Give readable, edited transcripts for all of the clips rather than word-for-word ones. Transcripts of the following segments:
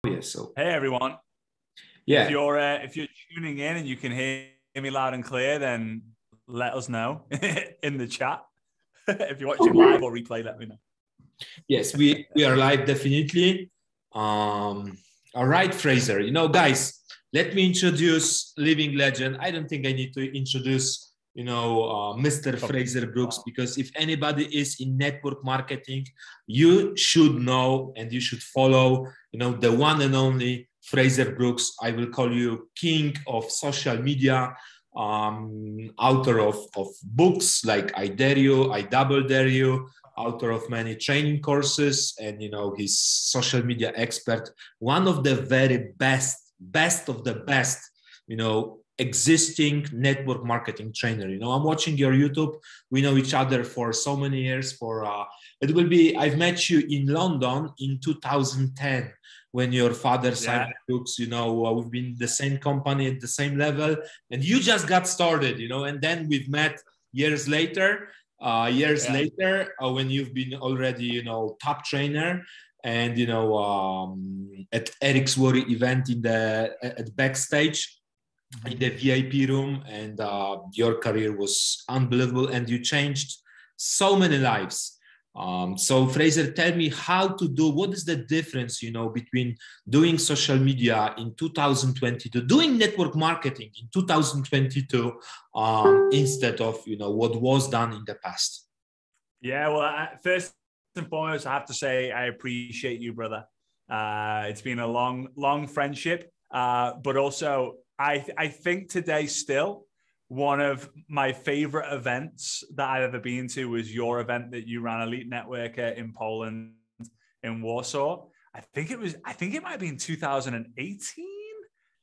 Yeah, so Hey everyone. yeah, If you're tuning in and you can hear me loud and clear, then let us know in the chat. If you're watching live or replay, let me know. yes, we are live definitely. All right, Fraser. Guys, let me introduce living legend. I don't think I need to introduce, Mr. Frazer Brooks, because if anybody is in network marketing, you should know and you should follow, the one and only Frazer Brooks. I will call you king of social media, author of books like I Dare You, I Double Dare You, author of many training courses, and he's social media expert, one of the very best of the best, existing network marketing trainer. I'm watching your YouTube. We know each other for so many years. I've met you in London in 2010 when your father signed books. We've been the same company at the same level, and you just got started, and then we've met years later when you've been already, top trainer, and at Eric's Worry event at backstage in the VIP room, and your career was unbelievable, and you changed so many lives. So Frazer, tell me what is the difference, between doing social media in 2022, doing network marketing in 2022, instead of, what was done in the past? Yeah, well, first and foremost, I have to say I appreciate you, brother. It's been a long friendship, but also I think today still one of my favorite events that I've ever been to was your event that you ran, Elite Networker in Poland, in Warsaw. I think it might have been 2018.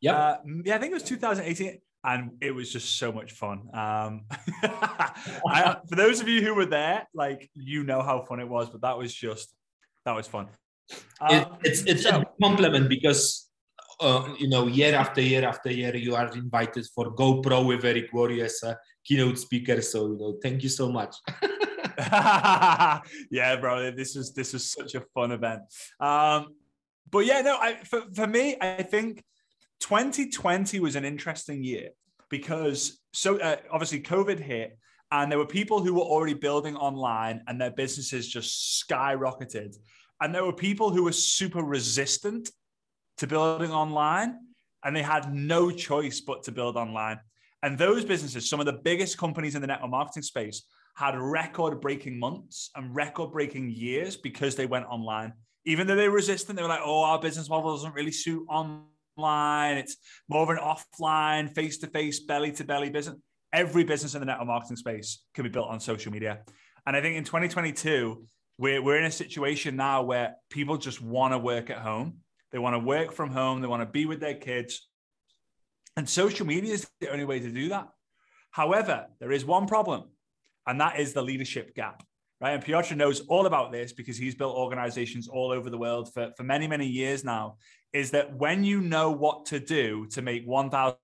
Yeah. I think it was 2018. And it was just so much fun. For those of you who were there, how fun it was, but that was fun. It's a compliment because, year after year, you are invited for GoPro with Eric Worry as a keynote speaker. So, thank you so much. Yeah, bro, this was such a fun event. But yeah, no, for me, I think 2020 was an interesting year because obviously COVID hit and there were people who were already building online and their businesses just skyrocketed. And there were people who were super resistant to building online and they had no choice but to build online. And those businesses, some of the biggest companies in the network marketing space, had record-breaking months and record-breaking years because they went online. Even though they were resistant, they were like, oh, our business model doesn't really suit online. It's more of an offline, face-to-face, belly-to-belly business. Every business in the network marketing space can be built on social media. And I think in 2022, we're in a situation now where people just want to work at home. They want to work from home. They want to be with their kids. And social media is the only way to do that. However, there is one problem, and that is the leadership gap. Right? And Piotr knows all about this because he's built organizations all over the world for many, many years now, is that when you know what to do to make 1,000,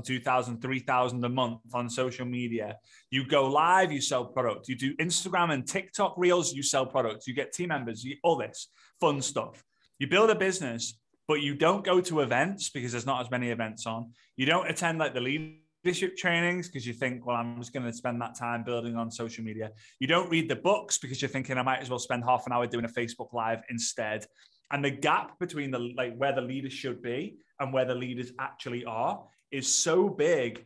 2,000, 3,000 a month on social media, you go live, you sell products, you do Instagram and TikTok reels, you sell products, you get team members, all this fun stuff. You build a business, but you don't go to events because there's not as many events on. You don't attend like the leadership trainings because you think, well, I'm just going to spend that time building on social media. You don't read the books because you're thinking I might as well spend half an hour doing a Facebook Live instead. And the gap between where the leaders should be and where the leaders actually are is so big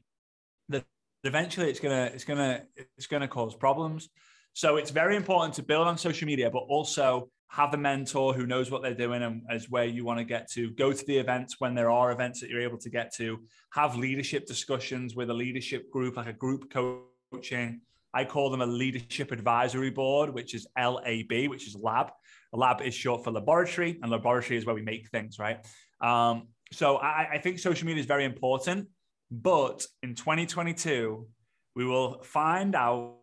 that eventually it's gonna cause problems. So it's very important to build on social media, but also have a mentor who knows what they're doing and is where you want to get to. Go to the events when there are events that you're able to get to. Have leadership discussions with a leadership group, like a group coaching. I call them a leadership advisory board, which is LAB, which is lab. A lab is short for laboratory, and laboratory is where we make things, right? So I think social media is very important, but in 2022, we will find out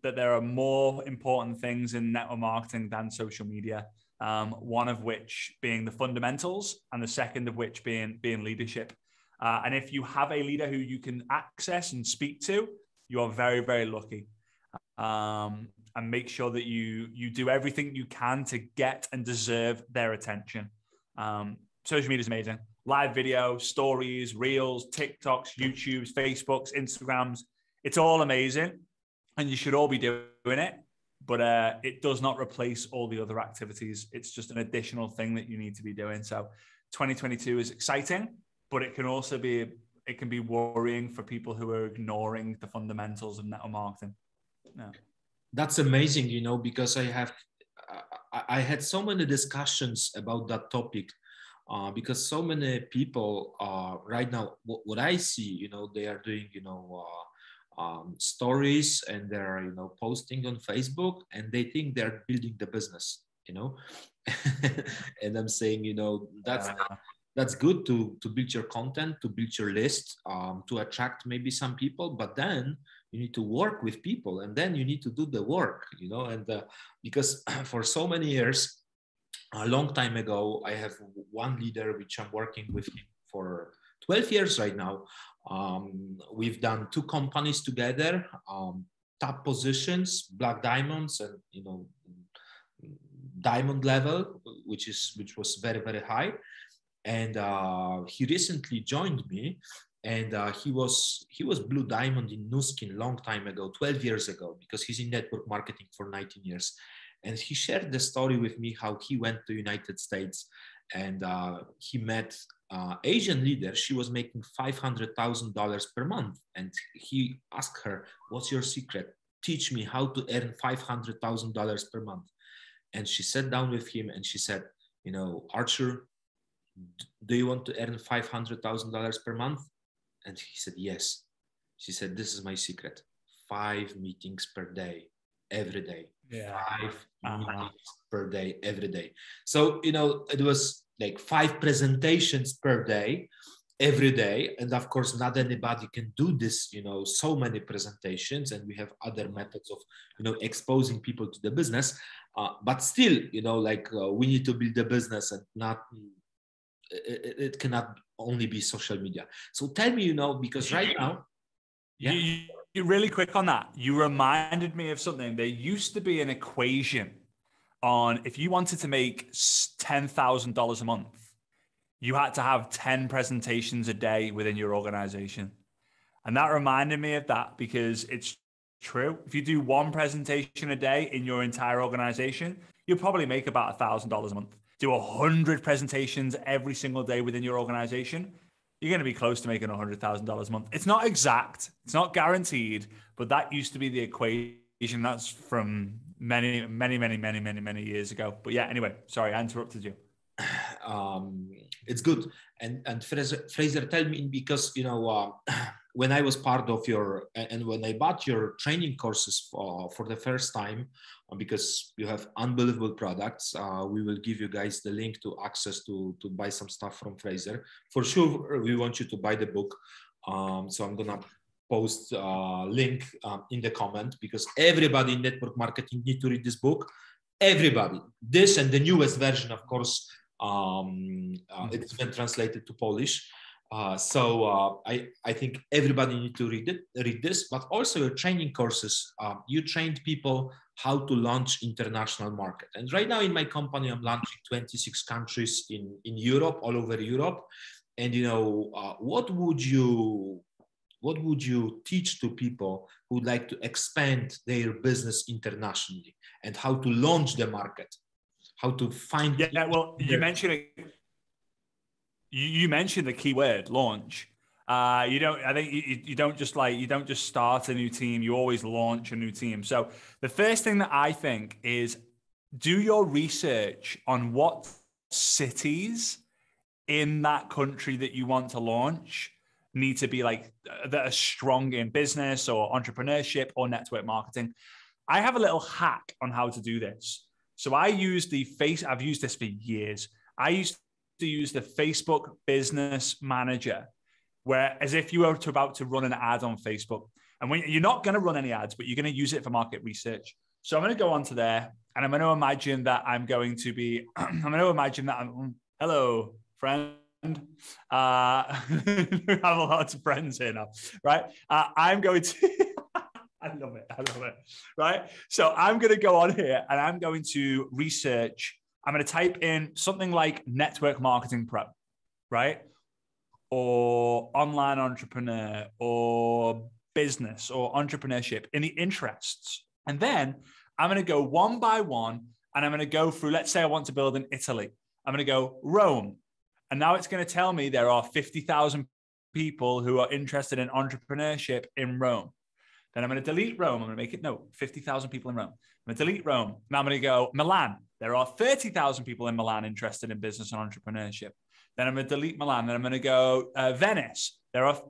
that there are more important things in network marketing than social media. One of which being the fundamentals, and the second of which being leadership. And if you have a leader who you can access and speak to, you are very, very lucky. And make sure that you do everything you can to get and deserve their attention. social media is amazing. Live video, stories, reels, TikToks, YouTubes, Facebooks, Instagrams. It's all amazing. And you should all be doing it. But it does not replace all the other activities. It's just an additional thing that you need to be doing. So 2022 is exciting, but it can also be worrying for people who are ignoring the fundamentals of network marketing. Yeah. That's amazing, because I had so many discussions about that topic, because so many people right now, what I see, they are doing, stories, and they're, posting on Facebook, and they think they're building the business, and I'm saying, that's good to build your content, to build your list, to attract maybe some people, but then you need to work with people, and then you need to do the work, and because for so many years, a long time ago, I have one leader which I'm working with him for 12 years right now. We've done 2 companies together, top positions, black diamonds, and diamond level, which was very, very high. And he recently joined me, and he was blue diamond in Nu Skin long time ago, 12 years ago, because he's in network marketing for 19 years. And he shared the story with me how he went to United States, and he met Asian leader. She was making $500,000 per month, and he asked her, "What's your secret? Teach me how to earn $500,000 per month." And she sat down with him, and she said, "Archer, do you want to earn $500,000 per month?" And he said, "Yes." She said, "This is my secret: 5 meetings per day, every day." Yeah. 5 meetings per day, every day. So, it was like 5 presentations per day, every day. And of course, not anybody can do this, so many presentations. And we have other methods of, exposing people to the business. But still, we need to build the business, and it cannot only be social media. So tell me, because right now, You really quick on that. You reminded me of something. There used to be an equation on if you wanted to make $10,000 a month, you had to have 10 presentations a day within your organization. And that reminded me of that because it's true. If you do 1 presentation a day in your entire organization, you'll probably make about $1,000 a month. Do 100 presentations every single day within your organization, you're going to be close to making $100,000 a month. It's not exact, it's not guaranteed, but that used to be the equation. That's from many, many, many, many, many, many years ago. But yeah, anyway, sorry, I interrupted you. It's good. And Frazer, tell me, because, when I was part of and when I bought your training courses for the first time, because you have unbelievable products, we will give you guys the link to access to buy some stuff from Frazer. For sure, we want you to buy the book. So I'm going to post a link in the comment, because everybody in network marketing need to read this book. Everybody. This and the newest version, of course, it's been translated to Polish. So I think everybody need to read this, but also your training courses. You trained people how to launch international market. And right now in my company, I'm launching 26 countries in Europe, all over Europe. And, what would you teach to people who would like to expand their business internationally, and how to launch the market, how to find? Yeah, well, you mentioned it. You mentioned the keyword launch. I think you don't just start a new team. You always launch a new team. So the first thing that I think is do your research on what cities in that country that you want to launch need to be that are strong in business or entrepreneurship or network marketing. I have a little hack on how to do this. So I've used this for years. I used to use the Facebook Business Manager, where as if you were about to run an ad on Facebook. And when you're not going to run any ads, but you're going to use it for market research. So I'm going to go onto there, and I'm going to imagine that hello, friend. I have lots of friends here now, right? I'm going to, I love it, right? So I'm going to go on here, and I'm going to research I'm going to type in something like network marketing pro, right? Or online entrepreneur or business or entrepreneurship in the interests. And then I'm going to go one by one and I'm going to go through, let's say I want to build in Italy. I'm going to go Rome. And now it's going to tell me there are 50,000 people who are interested in entrepreneurship in Rome. Then I'm going to delete Rome. I'm going to make it note, 50,000 people in Rome. I'm going to delete Rome. Now I'm going to go Milan. There are 30,000 people in Milan interested in business and entrepreneurship. Then I'm going to delete Milan. Then I'm going to go Venice. There are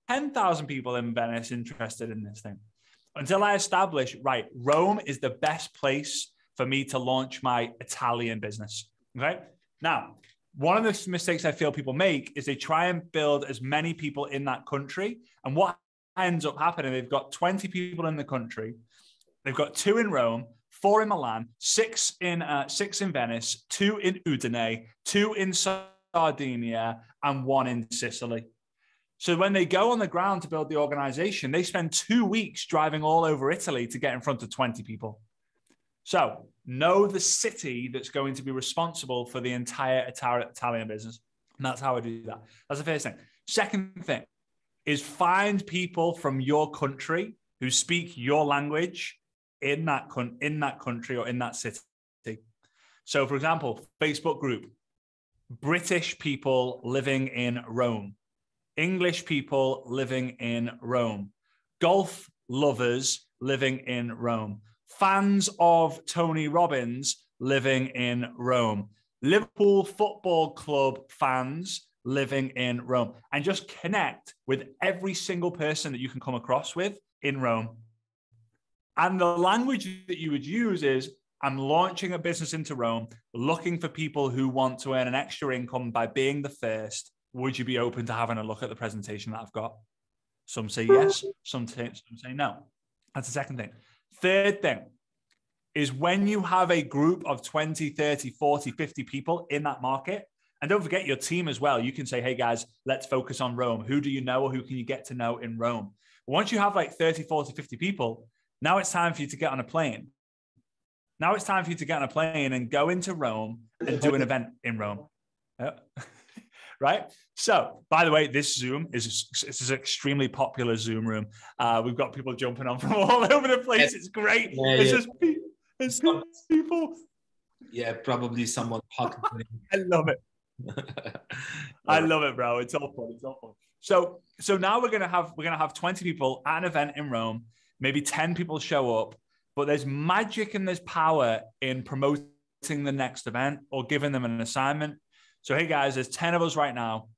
10,000 people in Venice interested in this thing. Until I establish, right, Rome is the best place for me to launch my Italian business. Okay. Now, one of the mistakes I feel people make is they try and build as many people in that country. And what ends up happening, they've got 20 people in the country. They've got 2 in Rome, 4 in Milan, 6 in Venice, 2 in Udine, 2 in Sardinia, and 1 in Sicily. So when they go on the ground to build the organization, they spend 2 weeks driving all over Italy to get in front of 20 people. So know the city that's going to be responsible for the entire Italian business. And that's how I do that. That's the first thing. Second thing is find people from your country who speak your language in that country or in that city. So for example, Facebook group, British people living in Rome, English people living in Rome, golf lovers living in Rome, fans of Tony Robbins living in Rome, Liverpool Football Club fans living in Rome, and just connect with every single person that you can come across with in Rome. And the language that you would use is, I'm launching a business into Rome, looking for people who want to earn an extra income by being the first. Would you be open to having a look at the presentation that I've got? Some say yes, some say no. That's the second thing. Third thing is when you have a group of 20, 30, 40, 50 people in that market, and don't forget your team as well. You can say, hey guys, let's focus on Rome. Who do you know or who can you get to know in Rome? Once you have like 30, 40, 50 people, now it's time for you to get on a plane. Now it's time for you to get on a plane and go into Rome and do an event in Rome. Right? So, by the way, this Zoom is an extremely popular Zoom room. We've got people jumping on from all over the place. It's great. It's just people. Yeah, probably someone talking. I love it. I love it, bro. It's all fun. It's all fun. So now we're gonna have 20 people at an event in Rome. Maybe 10 people show up, but there's magic and there's power in promoting the next event or giving them an assignment. So, hey guys, there's 10 of us right now.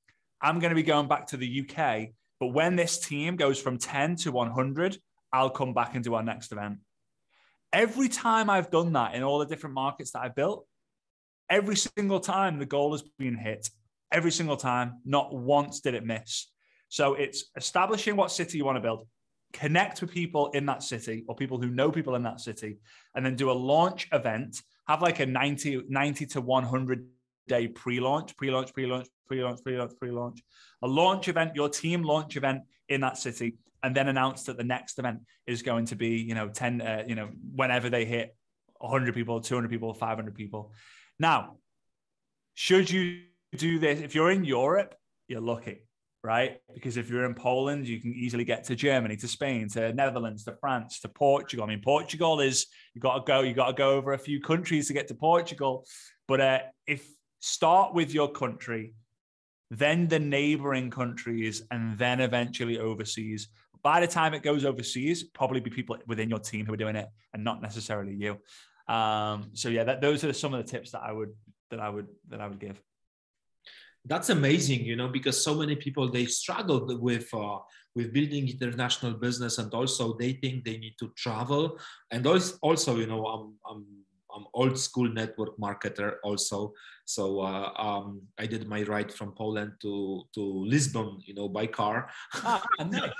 I'm going to be going back to the UK, but when this team goes from 10 to 100, I'll come back and do our next event. Every time I've done that in all the different markets that I've built, every single time the goal has been hit. Every single time, not once did it miss. So it's establishing what city you want to build, connect with people in that city or people who know people in that city, and then do a launch event, have like a 90 to 100 day pre-launch, a launch event, your team launch event in that city, and then announce that the next event is going to be, 10, whenever they hit 100 people, 200 people, 500 people. Now, should you do this? If you're in Europe, you're lucky, right? Because if you're in Poland, you can easily get to Germany, to Spain, to Netherlands, to France, to Portugal. I mean, Portugal is, you got to go over a few countries to get to Portugal. But if start with your country, then the neighboring countries, and then eventually overseas. By the time it goes overseas, probably be people within your team who are doing it and not necessarily you. So yeah, those are some of the tips that I would give. That's amazing, because so many people, they struggled with building international business, and also they think they need to travel. And also, I'm old school network marketer also. So I did my ride from Poland to Lisbon, by car. Nice.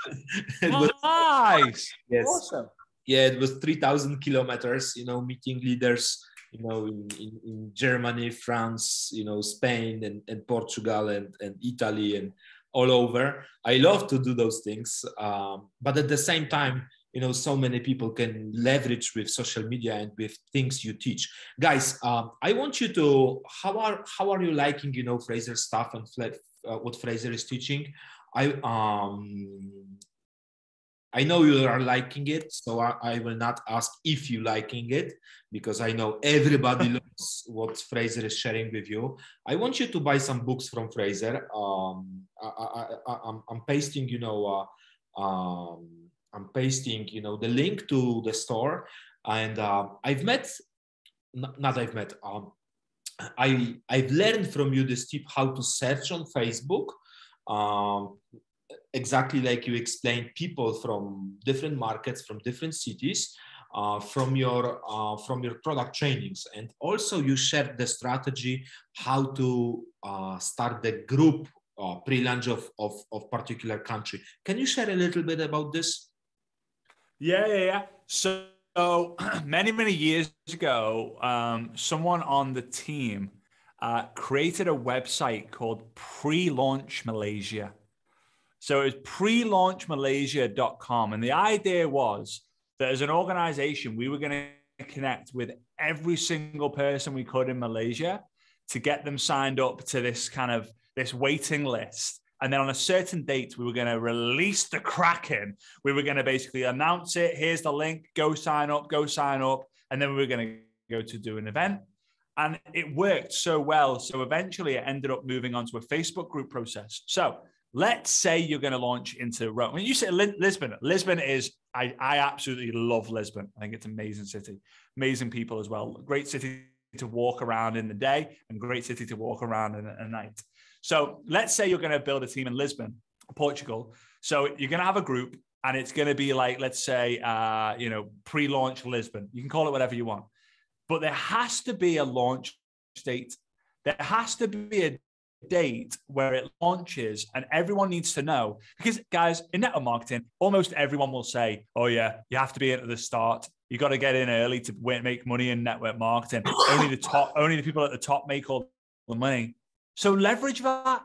Nice. Yes. Awesome. Yeah, it was 3,000 kilometers, meeting leaders, in Germany, France, Spain and Portugal and Italy and all over. I love to do those things. But at the same time, so many people can leverage with social media and with things you teach. Guys, I want you to, how are you liking, Frazer's stuff and what Frazer is teaching? I know you are liking it, so I will not ask if you liking it, because I know everybody loves what Frazer is sharing with you. I want you to buy some books from Frazer. I'm pasting, I'm pasting, the link to the store, and I've learned from you this tip how to search on Facebook. Exactly like you explained, people from different markets, from different cities, from your product trainings, and also you shared the strategy how to start the group pre-launch of particular country. Can you share a little bit about this? Yeah. So many years ago, someone on the team created a website called Pre-Launch Malaysia. So it was prelaunchmalaysia.com. And the idea was that as an organization, we were going to connect with every single person we could in Malaysia to get them signed up to this waiting list. And then on a certain date, we were going to release the Kraken. We were going to basically announce it. Here's the link. Go sign up. And then we were going to go to do an event. And it worked so well. So eventually it ended up moving on to a Facebook group process. So let's say you're going to launch into Rome. When you say Lisbon, I absolutely love Lisbon. I think it's an amazing city, amazing people as well. Great city to walk around in the day and great city to walk around in at night. So let's say you're going to build a team in Lisbon, Portugal. So you're going to have a group and it's going to be like, let's say, pre-launch Lisbon. You can call it whatever you want, but there has to be a launch date. There has to be a date where it launches, and everyone needs to know, because guys, in network marketing, almost everyone will say, oh yeah, you have to be in at the start. You got to get in early to make money in network marketing. Only the people at the top make all the money. So leverage that.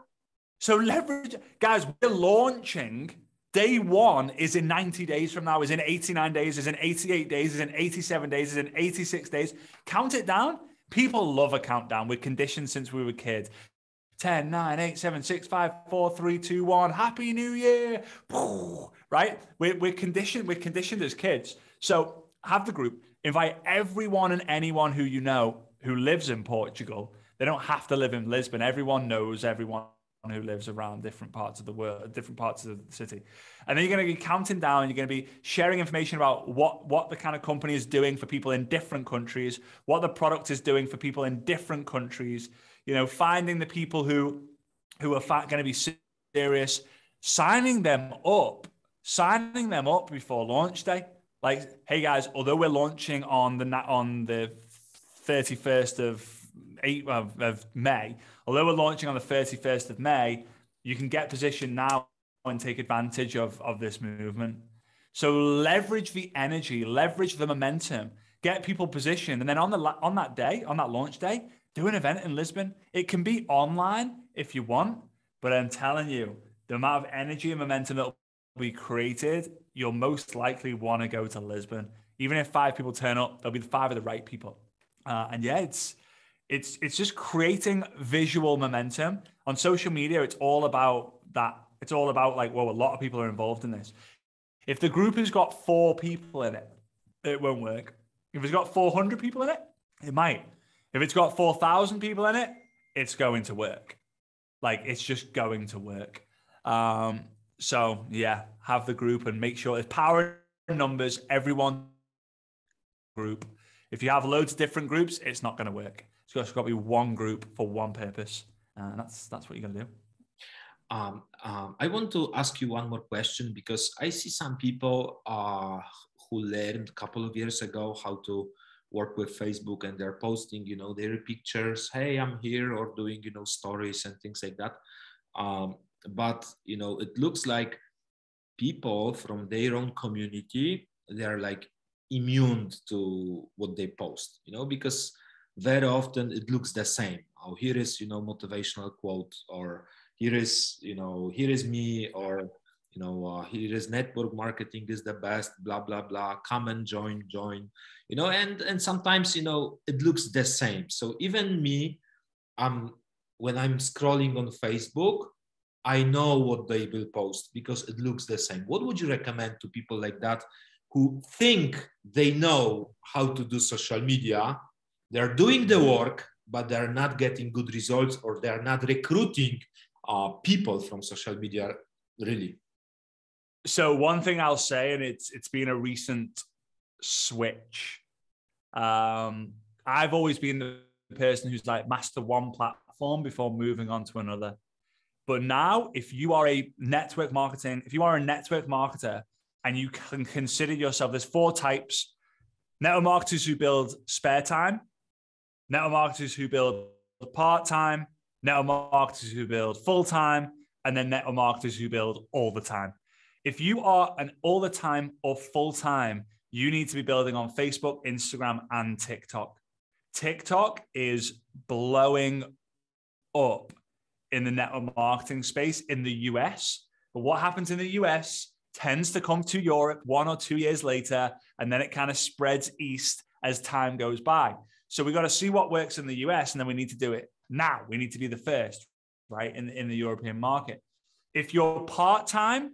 Guys, we're launching. Day one is in 90 days from now, is in 89 days, is in 88 days, is in 87 days, is in 86 days. Count it down. People love a countdown. We're conditioned since we were kids. 10, 9, 8, 7, 6, 5, 4, 3, 2, 1. Happy New Year. Right? We're conditioned as kids. So have the group. Invite everyone and anyone who you know who lives in Portugal. They don't have to live in Lisbon. Everyone knows everyone who lives around different parts of the world, different parts of the city. And then you're going to be counting down. You're going to be sharing information about what the kind of company is doing for people in different countries, what the product is doing for people in different countries. Finding the people who are going to be serious, signing them up before launch day. Like, hey guys, although we're launching on the 31st of May, although we're launching on the 31st of May, you can get positioned now and take advantage of this movement. So leverage the energy, leverage the momentum, get people positioned, and then on that launch day, do an event in Lisbon. It can be online if you want, but I'm telling you, the amount of energy and momentum that will be created, you'll most likely want to go to Lisbon. Even if 5 people turn up, there'll be 5 of the right people. And yeah, it's just creating visual momentum. On social media, it's all about that. It's all about a lot of people are involved in this. If the group has got 4 people in it, it won't work. If it's got 400 people in it, it might. If it's got 4,000 people in it, it's going to work. It's just going to work. So yeah, have the group and make sure it's power in numbers, everyone group. If you have loads of different groups, it's not going to work. It's got to be one group for one purpose. And that's what you're going to do. I want to ask you one more question, because I see some people who learned a couple of years ago how to work with Facebook, and they're posting, their pictures. Hey, I'm here, or doing, stories and things like that. But, it looks like people from their own community, they're immune to what they post, because very often it looks the same. Oh, here is, motivational quote, or here is me, or, here is network marketing is the best, blah, blah, blah, come and join, and sometimes, it looks the same. So even me, when I'm scrolling on Facebook, I know what they will post because it looks the same. What would you recommend to people like that who think they know how to do social media? They're doing the work, but they're not getting good results, or they're not recruiting people from social media, really. So one thing I'll say, and it's been a recent switch. I've always been the person who's like master one platform before moving on to another. But now, if you are a network marketer and you can consider yourself, there's 4 types: network marketers who build spare time, network marketers who build part-time, network marketers who build full-time, and then network marketers who build all the time. If you are an all the time or full-time, you need to be building on Facebook, Instagram, and TikTok. TikTok is blowing up in the network marketing space in the US. But what happens in the US tends to come to Europe 1 or 2 years later, and then it kind of spreads east as time goes by. So we got to see what works in the US, and then we need to do it now. We need to be the first, right, in the European market. If you're part-time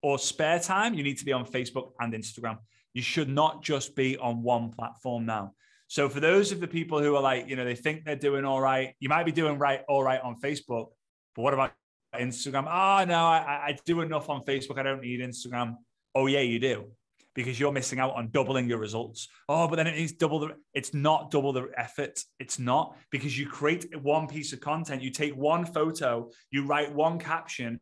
or spare time, you need to be on Facebook and Instagram. You should not just be on one platform now. So for those of the people who are like, they think they're doing all right, you might be doing all right on Facebook, but what about Instagram? Oh, no, I do enough on Facebook. I don't need Instagram. Oh, yeah, you do, because you're missing out on doubling your results. Oh, but then it needs it's not double the effort. It's not, because you create one piece of content. You take one photo, you write one caption,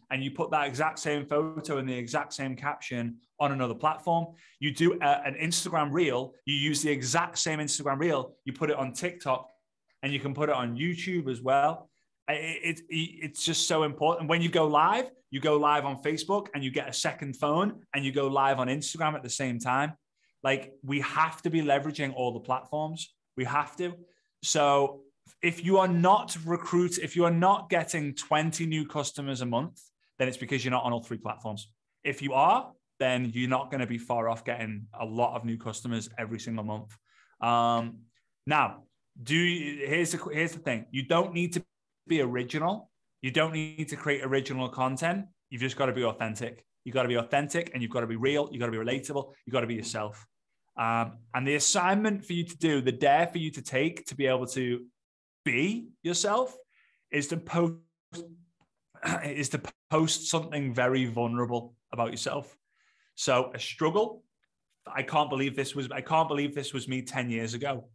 and you put that exact same photo and the exact same caption on another platform. You do an Instagram reel, you use the exact same Instagram reel, you put it on TikTok, and you can put it on YouTube as well. It's just so important. When you go live on Facebook, and you get a second phone, and you go live on Instagram at the same time. Like, we have to be leveraging all the platforms. We have to. So if you are not getting 20 new customers a month, then it's because you're not on all 3 platforms. If you are, then you're not going to be far off getting a lot of new customers every single month. Now, here's the thing. You don't need to be original. You don't need to create original content. You've just got to be authentic. You've got to be authentic, and you've got to be real. You've got to be relatable. You've got to be yourself. And the assignment for you to do, the dare for you to take to be able to be yourself, is to post something very vulnerable about yourself. So a struggle. I can't believe this was me 10 years ago.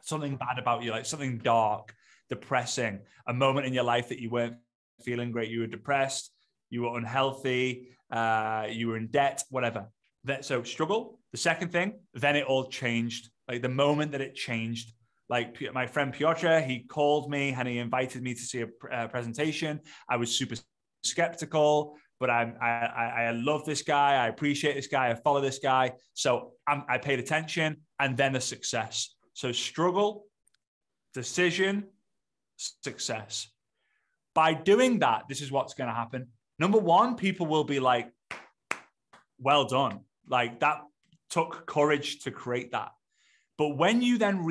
Something bad about you, like something dark, depressing, a moment in your life that you weren't feeling great. You were depressed, you were unhealthy, you were in debt, whatever. So struggle. The second thing, then it all changed. Like the moment that it changed, like my friend Piotr, he called me and he invited me to see a presentation. I was super skeptical, but I love this guy. I appreciate this guy. I follow this guy. So I paid attention, and then the success. So struggle, decision, success. By doing that, this is what's going to happen. Number one, people will be like, well done. Like, that took courage to create that. But when you then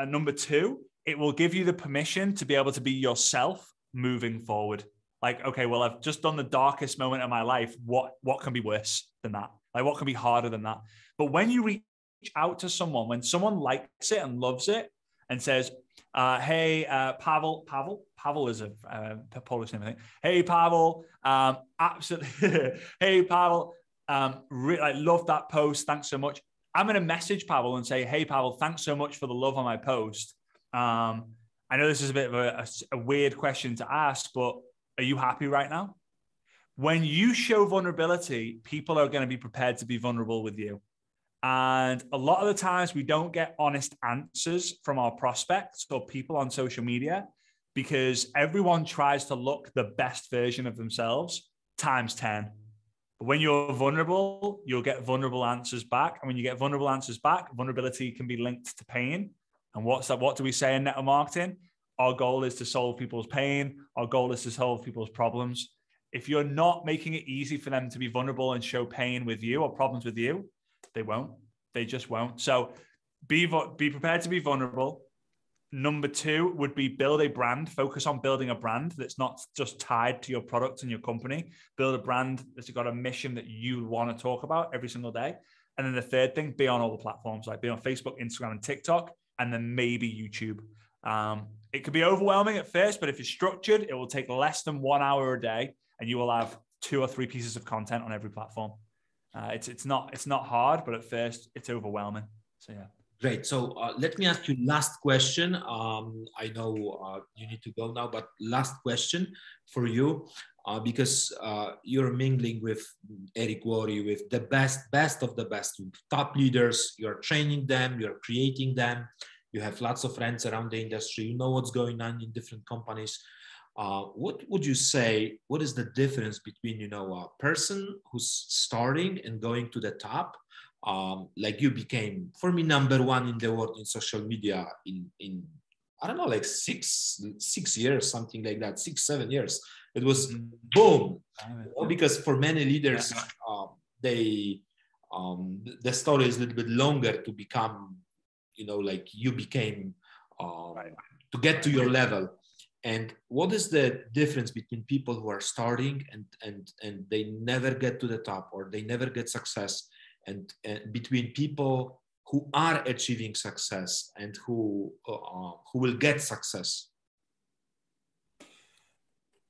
number two, it will give you the permission to be able to be yourself moving forward. Like, okay, well, I've just done the darkest moment of my life. What can be worse than that? Like, what can be harder than that? But when you reach out to someone, when someone likes it and loves it and says, hey, Pavel is a Polish name, I think. Hey, Pavel, absolutely. Hey, Pavel, I love that post. Thanks so much. I'm going to message Pavel and say, hey, Pavel, thanks so much for the love on my post. I know this is a bit of a weird question to ask, but are you happy right now? When you show vulnerability, people are going to be prepared to be vulnerable with you. And a lot of the times we don't get honest answers from our prospects or people on social media because everyone tries to look the best version of themselves times 10. But when you're vulnerable, you'll get vulnerable answers back. And when you get vulnerable answers back, vulnerability can be linked to pain. And what's that? What do we say in network marketing? Our goal is to solve people's pain. Our goal is to solve people's problems. If you're not making it easy for them to be vulnerable and show pain with you or problems with you, they won't. They just won't. So be prepared to be vulnerable. Number 2 would be build a brand. Focus on building a brand that's not just tied to your product and your company. Build a brand that's got a mission that you want to talk about every single day. And then the third thing, be on all the platforms, like be on Facebook, Instagram, and TikTok, and then maybe YouTube. It could be overwhelming at first, but if you're structured, it will take less than 1 hour a day, and you will have 2 or 3 pieces of content on every platform. It's not hard, but at first it's overwhelming. So yeah. Great. So let me ask you last question. I know you need to go now, but last question for you, because you're mingling with Eric Worre, with the best of the best, top leaders. You're training them, you're creating them. You have lots of friends around the industry. You know what's going on in different companies. What would you say? What is the difference between a person who's starting and going to the top? Like you became, for me, number 1 in the world in social media in I don't know, like six years, something like that, 6-7 years. It was boom, because for many leaders, the story is a little bit longer to become, like you became, to get to your level. And what is the difference between people who are starting and they never get to the top, or they never get success, and between people who are achieving success and who will get success?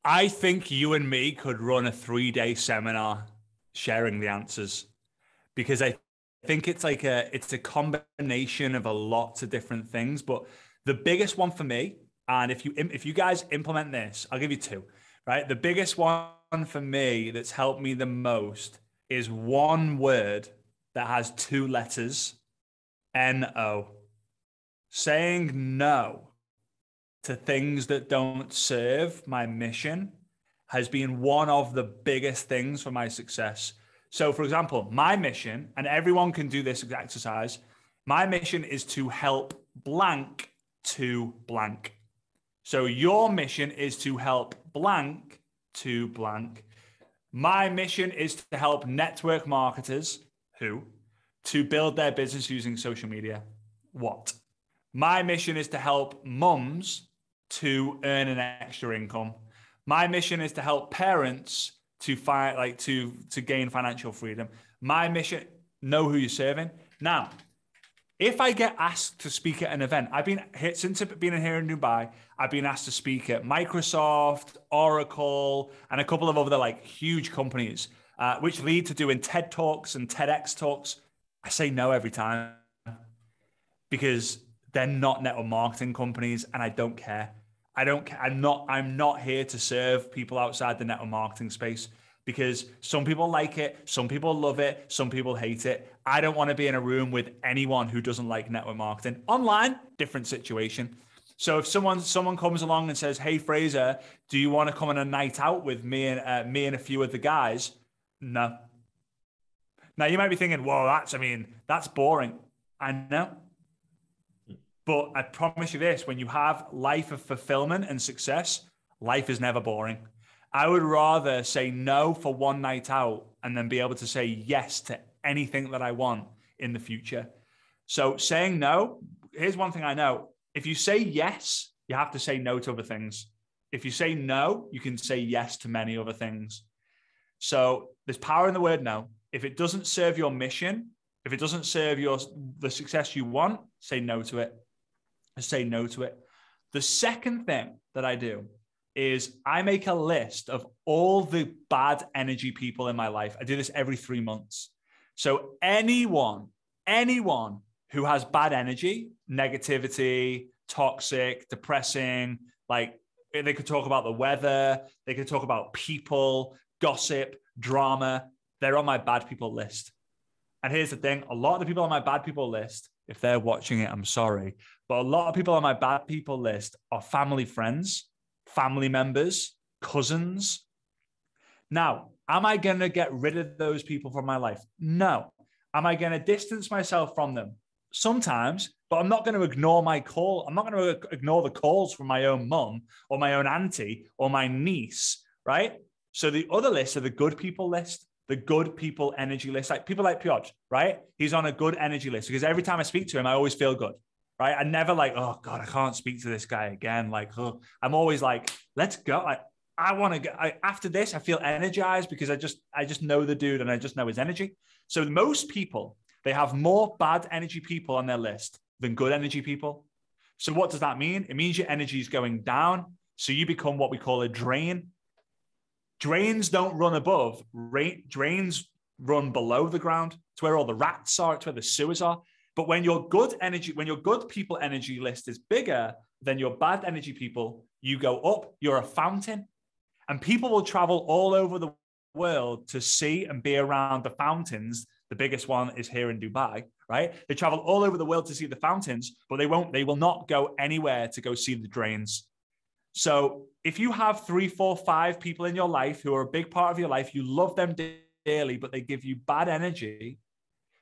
I think you and me could run a 3-day seminar sharing the answers, because I think it's a combination of a lot of different things. But the biggest one for me, and if you guys implement this, I'll give you 2, right? The biggest one for me that's helped me the most is one word that has 2 letters, N-O. Saying no to things that don't serve my mission has been one of the biggest things for my success. So, for example, my mission, and everyone can do this exercise, my mission is to help blank to blank. So your mission is to help blank to blank. My mission is to help network marketers to build their business using social media. What? My mission is to help mums to earn an extra income. My mission is to help parents to gain financial freedom. My mission, know who you're serving. Now, if I get asked to speak at an event, since being here in Dubai, I've been asked to speak at Microsoft, Oracle, and a couple of other huge companies, which lead to doing TED Talks and TEDx Talks. I say no every time, because they're not network marketing companies, and I don't care. I'm not here to serve people outside the network marketing space, because some people like it, some people love it, some people hate it. I don't want to be in a room with anyone who doesn't like network marketing. Online, different situation. So if someone comes along and says, "Hey Frazer, do you want to come on a night out with me and a few of the guys?" No. Now you might be thinking, "Whoa, that's boring." I know. But I promise you this, when you have life of fulfillment and success, life is never boring. I would rather say no for one night out and then be able to say yes to anything that I want in the future. So saying no, here's one thing I know. If you say yes, you have to say no to other things. If you say no, you can say yes to many other things. So there's power in the word no. If it doesn't serve your mission, if it doesn't serve the success you want, say no to it. Say no to it. The second thing that I do is I make a list of all the bad energy people in my life. I do this every 3 months. So anyone who has bad energy, negativity, toxic, depressing, they could talk about the weather, they could talk about people, gossip, drama. They're on my bad people list. And here's the thing, a lot of the people on my bad people list, if they're watching it, I'm sorry, but a lot of people on my bad people list are family friends, family members, cousins. Now, am I going to get rid of those people from my life? No. Am I going to distance myself from them? Sometimes, but I'm not going to ignore my call. I'm not going to ignore the calls from my own mum or my own auntie or my niece, right? So the other lists are the good people list, the good people energy list, like people like Piotr, right? He's on a good energy list because every time I speak to him, I always feel good, right? I never like, oh God, I can't speak to this guy again. Like, oh, I'm always like, let's go. I want to go. After this, I feel energized because I just know the dude and I just know his energy. So most people, they have more bad energy people on their list than good energy people. So what does that mean? It means your energy is going down. So you become what we call a drain. Drains don't run above. Drains run below the ground. It's where all the rats are. It's where the sewers are. But when your good people energy list is bigger than your bad energy people, you go up. You're a fountain. And people will travel all over the world to see and be around the fountains. The biggest one is here in Dubai, right? They travel all over the world to see the fountains, but they will not go anywhere to go see the drains. So if you have 3, 4, 5 people in your life who are a big part of your life, you love them dearly, but they give you bad energy,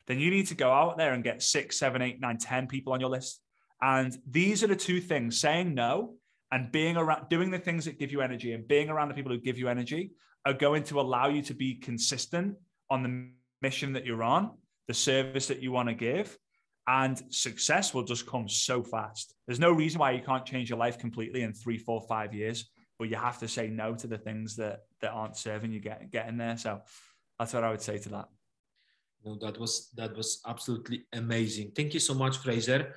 then you need to go out there and get 6, 7, 8, 9, 10 people on your list. And these are the two things: saying no and being around, doing the things that give you energy and being around the people who give you energy are going to allow you to be consistent on the mission that you're on, the service that you want to give. And success will just come so fast. There's no reason why you can't change your life completely in 3, 4, 5 years, but you have to say no to the things that aren't serving you getting there. So that's what I would say to that. No, that was absolutely amazing. Thank you so much, Frazer.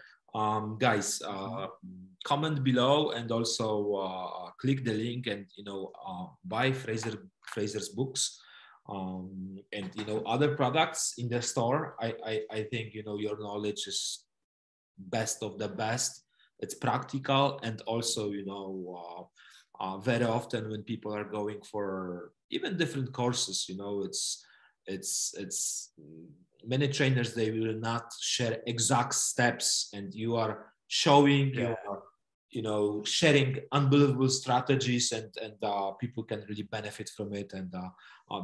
Guys, comment below and also click the link and buy Frazer's books. And other products in the store. I think your knowledge is best of the best. It's practical, and also very often when people are going for even different courses, it's many trainers, they will not share exact steps, and you are showing, you are sharing unbelievable strategies, and people can really benefit from it, and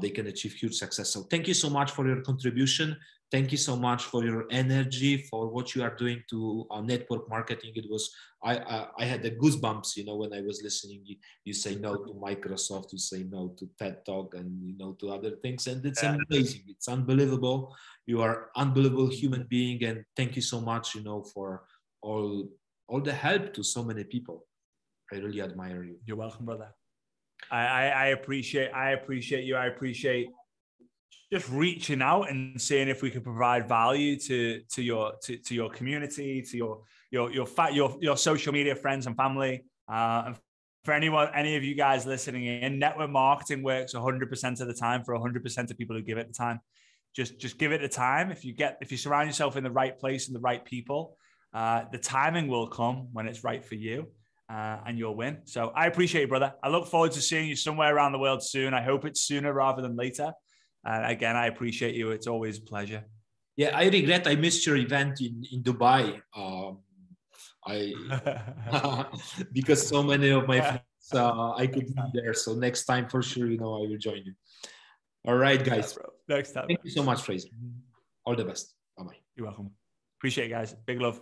they can achieve huge success. So thank you so much for your contribution. Thank you so much for your energy, for what you are doing to network marketing. It was, I had the goosebumps, when I was listening. You say no to Microsoft, you say no to TED Talk, and to other things, and it's amazing. It's unbelievable. You are unbelievable human being, and thank you so much, for all the help to so many people. I really admire you. You're welcome, brother. I appreciate you. I appreciate just reaching out and seeing if we can provide value to your community, to your social media friends and family. And for any of you guys listening in, network marketing works 100% of the time for 100% of people who give it the time. Just give it the time. If you surround yourself in the right place and the right people, the timing will come when it's right for you. And you'll win. So I appreciate you, brother. I look forward to seeing you somewhere around the world soon. I hope it's sooner rather than later. Again, I appreciate you. It's always a pleasure. Yeah, I regret I missed your event in Dubai. Because so many of my friends, I couldn't be there. So next time for sure, I will join you. All right, guys. Yeah, bro. Next time. Thank you so much, Frazer. All the best. Bye-bye. You're welcome. Appreciate it, guys. Big love.